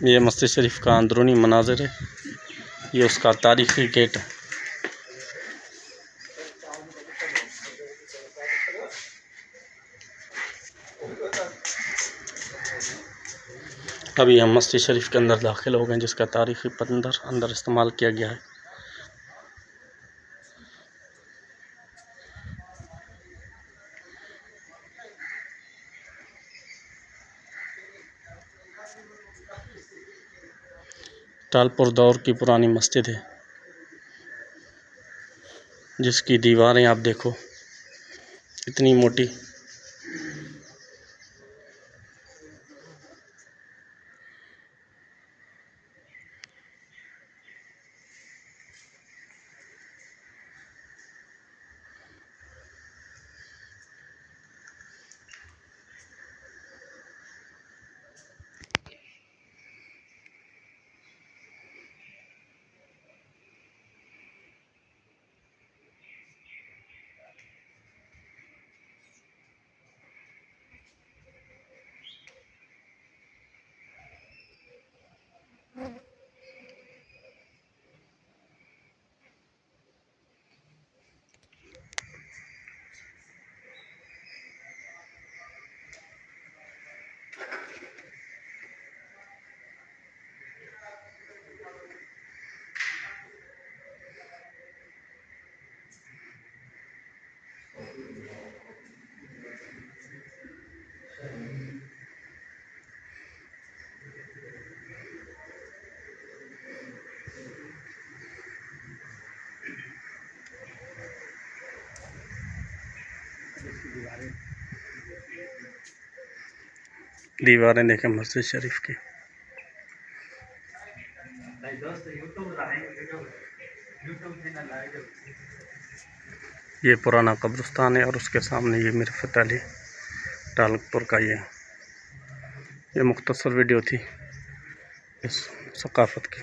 ये मस्जिद शरीफ का अंदरूनी मनाज़िर है। ये उसका तारीख़ी गेट है। अभी हम मस्जिद शरीफ के अंदर दाखिल हो गए, जिसका तारीख़ी पत्थर अंदर इस्तेमाल किया गया है। टालपुर दौर की पुरानी मस्जिद है, जिसकी दीवारें आप देखो इतनी मोटी। दीवारें देखें मस्जिद शरीफ की। ये पुराना कब्रिस्तान है और उसके सामने ये मिरफत अली टालपुर का ये मुख्तसर वीडियो थी इस सकाफ़त की।